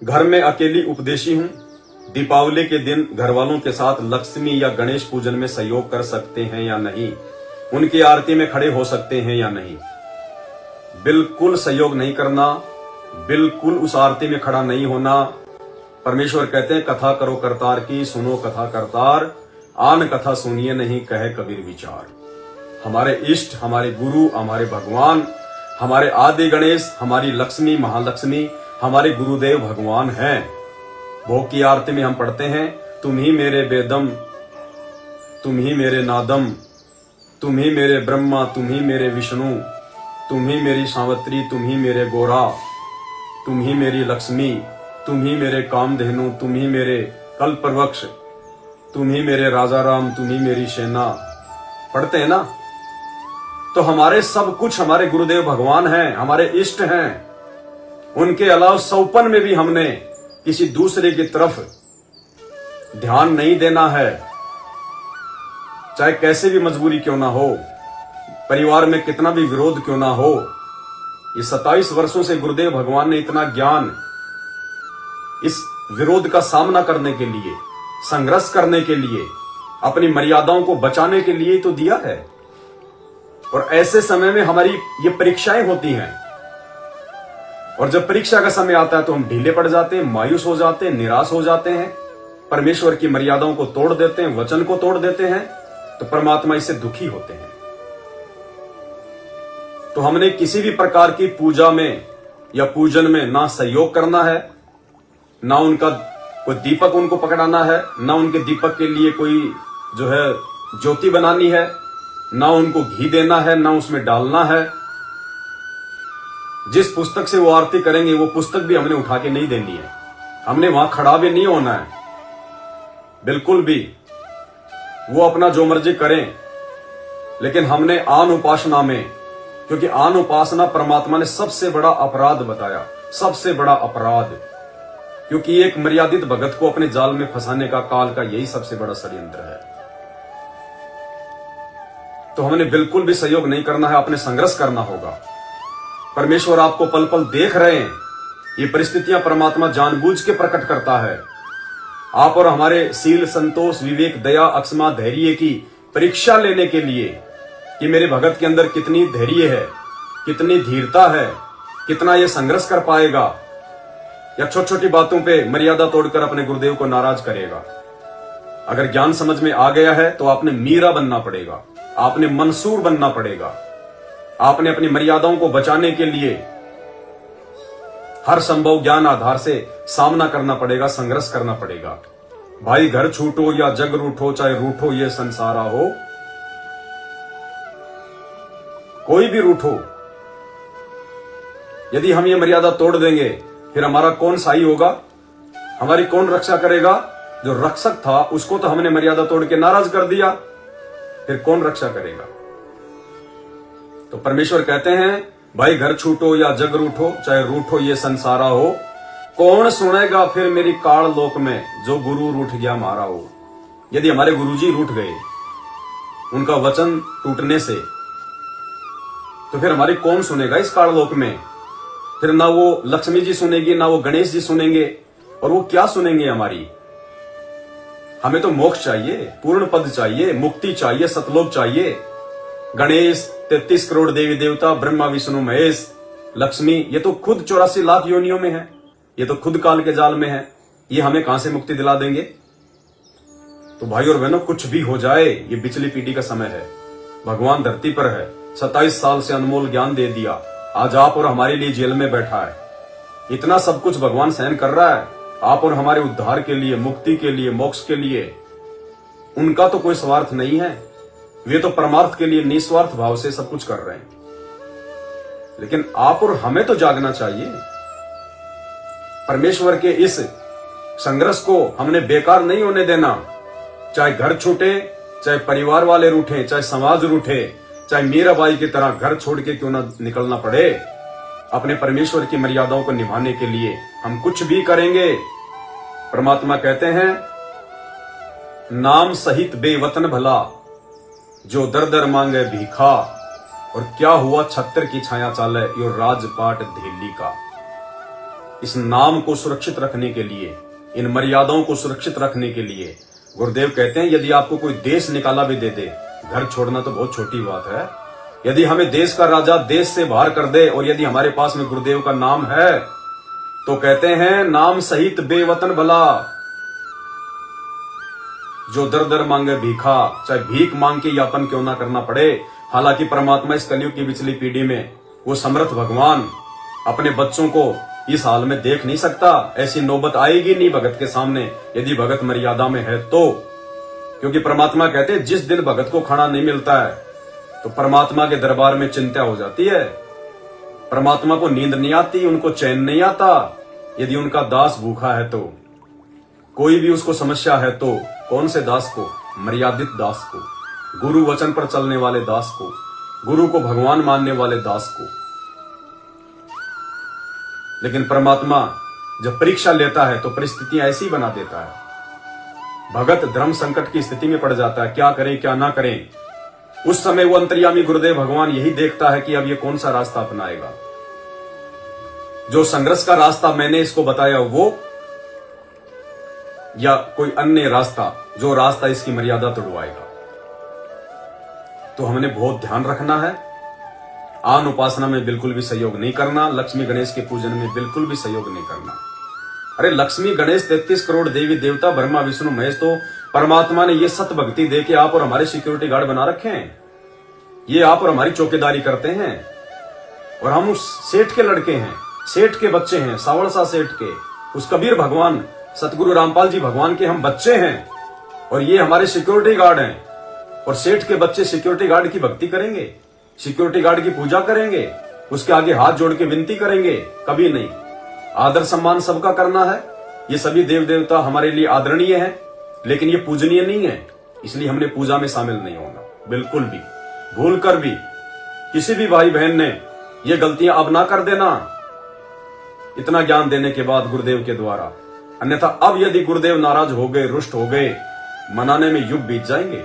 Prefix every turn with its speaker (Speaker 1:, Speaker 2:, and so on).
Speaker 1: घर में अकेली उपदेशी हूं। दीपावली के दिन घर वालों के साथ लक्ष्मी या गणेश पूजन में सहयोग कर सकते हैं या नहीं, उनकी आरती में खड़े हो सकते हैं या नहीं। बिल्कुल सहयोग नहीं करना, बिल्कुल उस आरती में खड़ा नहीं होना। परमेश्वर कहते हैं कथा करो करतार की, सुनो कथा करतार, आन कथा सुनिए नहीं कहे कबीर विचार। हमारे इष्ट, हमारे गुरु, हमारे भगवान, हमारे आदि गणेश, हमारी लक्ष्मी महालक्ष्मी, हमारे गुरुदेव भगवान हैं। भोग की आरती में हम पढ़ते हैं, तुम ही मेरे वेदम, तुम ही मेरे नादम, तुम ही मेरे ब्रह्मा, तुम ही मेरे विष्णु, तुम ही मेरी सावित्री, तुम ही मेरे गोरा, तुम ही मेरी लक्ष्मी, तुम ही मेरे कामधेनु, तुम ही मेरे कल्पवृक्ष, तुम ही मेरे राजा राम, तुम ही मेरी सेना। पढ़ते हैं ना? तो हमारे सब कुछ हमारे गुरुदेव भगवान हैं, हमारे इष्ट हैं। उनके अलावा सौपन में भी हमने किसी दूसरे की तरफ ध्यान नहीं देना है, चाहे कैसे भी मजबूरी क्यों ना हो, परिवार में कितना भी विरोध क्यों ना हो। ये 27 वर्षों से गुरुदेव भगवान ने इतना ज्ञान इस विरोध का सामना करने के लिए, संघर्ष करने के लिए, अपनी मर्यादाओं को बचाने के लिए तो दिया है। और ऐसे समय में हमारी ये परीक्षाएं होती हैं, और जब परीक्षा का समय आता है तो हम ढीले पड़ जाते हैं, मायूस हो जाते हैं, निराश हो जाते हैं, परमेश्वर की मर्यादाओं को तोड़ देते हैं, वचन को तोड़ देते हैं, तो परमात्मा इससे दुखी होते हैं। तो हमने किसी भी प्रकार की पूजा में या पूजन में ना सहयोग करना है, ना उनका कोई दीपक उनको पकड़ाना है, ना उनके दीपक के लिए कोई जो है ज्योति बनानी है, ना उनको घी देना है, ना उसमें डालना है। जिस पुस्तक से वो आरती करेंगे वो पुस्तक भी हमने उठा के नहीं देनी है, हमने वहां खड़ा भी नहीं होना है, बिल्कुल भी। वो अपना जो मर्जी करें, लेकिन हमने आन उपासना में, क्योंकि आन उपासना परमात्मा ने सबसे बड़ा अपराध बताया, सबसे बड़ा अपराध, क्योंकि एक मर्यादित भगत को अपने जाल में फंसाने का काल का यही सबसे बड़ा षड्यंत्र है। तो हमने बिल्कुल भी सहयोग नहीं करना है, अपने संघर्ष करना होगा। परमेश्वर आपको पल पल देख रहे हैं, ये परिस्थितियां परमात्मा जानबूझ के प्रकट करता है। आप और हमारे शील, संतोष, विवेक, दया, अक्षमा, धैर्य की परीक्षा लेने के लिए कि मेरे भगत के अंदर कितनी धैर्य है, कितनी धीरता है, कितना ये संघर्ष कर पाएगा, या छोटी छोटी बातों पे मर्यादा तोड़कर अपने गुरुदेव को नाराज करेगा। अगर ज्ञान समझ में आ गया है तो आपने मीरा बनना पड़ेगा, आपने मंसूर बनना पड़ेगा, आपने अपनी मर्यादाओं को बचाने के लिए हर संभव ज्ञान आधार से सामना करना पड़ेगा, संघर्ष करना पड़ेगा। भाई घर छूटो या जग रूठो, चाहे रूठो ये संसारा हो, कोई भी रूठो, यदि हम ये मर्यादा तोड़ देंगे फिर हमारा कौन सहाय होगा, हमारी कौन रक्षा करेगा? जो रक्षक था उसको तो हमने मर्यादा तोड़ के नाराज कर दिया, फिर कौन रक्षा करेगा? तो परमेश्वर कहते हैं भाई घर छूटो या जग रूठो, चाहे रूठो ये संसारा हो, कौन सुनेगा फिर मेरी काल लोक में, जो गुरु रूठ गया मारा हो। यदि हमारे गुरुजी रूठ गए उनका वचन टूटने से, तो फिर हमारी कौन सुनेगा इस काल लोक में? फिर ना वो लक्ष्मी जी सुनेगी, ना वो गणेश जी सुनेंगे, और वो क्या सुनेंगे हमारी? हमें तो मोक्ष चाहिए, पूर्ण पद चाहिए, मुक्ति चाहिए, सतलोक चाहिए। गणेश, 33 करोड़ देवी देवता, ब्रह्मा विष्णु महेश, लक्ष्मी, ये तो खुद 84 लाख योनियों में है, ये तो खुद काल के जाल में है, ये हमें कहां से मुक्ति दिला देंगे? तो भाई और बहनों, कुछ भी हो जाए, ये पिछली पीढ़ी का समय है, भगवान धरती पर है, 27 साल से अनमोल ज्ञान दे दिया, आज आप और हमारे लिए जेल में बैठा है। इतना सब कुछ भगवान सहन कर रहा है आप और हमारे उद्धार के लिए, मुक्ति के लिए, मोक्ष के लिए। उनका तो कोई स्वार्थ नहीं है, वे तो परमार्थ के लिए निस्वार्थ भाव से सब कुछ कर रहे हैं। लेकिन आप और हमें तो जागना चाहिए। परमेश्वर के इस संघर्ष को हमने बेकार नहीं होने देना। चाहे घर छूटे, चाहे परिवार वाले रूठे, चाहे समाज रूठे, चाहे मीराबाई की तरह घर छोड़ के क्यों ना निकलना पड़े, अपने परमेश्वर की मर्यादाओं को निभाने के लिए हम कुछ भी करेंगे। परमात्मा कहते हैं नाम सहित बेवतन भला, जो दर दर मांगे भीखा, और क्या हुआ छत्र की छाया चाले, यो राजपाट धेली का। इस नाम को सुरक्षित रखने के लिए, इन मर्यादाओं को सुरक्षित रखने के लिए गुरुदेव कहते हैं यदि आपको कोई देश निकाला भी दे दे, घर छोड़ना तो बहुत छोटी बात है। यदि हमें देश का राजा देश से बाहर कर दे और यदि हमारे पास में गुरुदेव का नाम है तो कहते हैं नाम सहित बेवतन भला। जो दर दर मांगे भीखा, चाहे भीख मांग के यापन क्यों ना करना पड़े। हालांकि परमात्मा इस कलयुग की पिछली पीढ़ी में वो समर्थ भगवान अपने बच्चों को इस हाल में देख नहीं सकता। ऐसी नौबत आएगी नहीं भगत के सामने यदि भगत मर्यादा में है तो। क्योंकि परमात्मा कहते हैं जिस दिन भगत को खाना नहीं मिलता है तो परमात्मा के दरबार में चिंता हो जाती है। परमात्मा को नींद नहीं आती, उनको चैन नहीं आता। यदि उनका दास भूखा है तो, कोई भी उसको समस्या है तो, कौन से दास को? मर्यादित दास को, गुरु वचन पर चलने वाले दास को, गुरु को भगवान मानने वाले दास को। लेकिन परमात्मा जब परीक्षा लेता है तो परिस्थितियां ऐसी बना देता है। भगत धर्म संकट की स्थिति में पड़ जाता है, क्या करें क्या ना करें। उस समय वो अंतर्यामी गुरुदेव भगवान यही देखता है कि अब ये कौन सा रास्ता अपनाएगा। जो संघर्ष का रास्ता मैंने इसको बताया वो, या कोई अन्य रास्ता जो रास्ता इसकी मर्यादा तोड़वाएगा। तो हमने बहुत ध्यान रखना है। आन उपासना में बिल्कुल भी सहयोग नहीं करना, लक्ष्मी गणेश के पूजन में बिल्कुल भी सहयोग नहीं करना। अरे लक्ष्मी गणेश 33 करोड़ देवी देवता ब्रह्मा विष्णु महेश, तो परमात्मा ने ये सत भक्ति दे के आप और हमारे सिक्योरिटी गार्ड बना रखे हैं। ये आप और हमारी चौकीदारी करते हैं और हम उस सेठ के लड़के हैं, सेठ के बच्चे हैं, सावड़ सा सेठ के, उस कबीर भगवान सतगुरु रामपाल जी भगवान के हम बच्चे हैं और ये हमारे सिक्योरिटी गार्ड हैं। और सेठ के बच्चे सिक्योरिटी गार्ड की भक्ति करेंगे, सिक्योरिटी गार्ड की पूजा करेंगे, उसके आगे हाथ जोड़ के विनती करेंगे? कभी नहीं। आदर सम्मान सबका करना है। ये सभी देव देवता हमारे लिए आदरणीय हैं, लेकिन ये पूजनीय नहीं है, इसलिए हमने पूजा में शामिल नहीं होना बिल्कुल भी। भूल कर भी किसी भी भाई बहन ने ये गलतियां अब ना कर देना, इतना ज्ञान देने के बाद गुरुदेव के द्वारा। अन्यथा अब यदि गुरुदेव नाराज हो गए, रुष्ट हो गए, मनाने में युग बीत जाएंगे।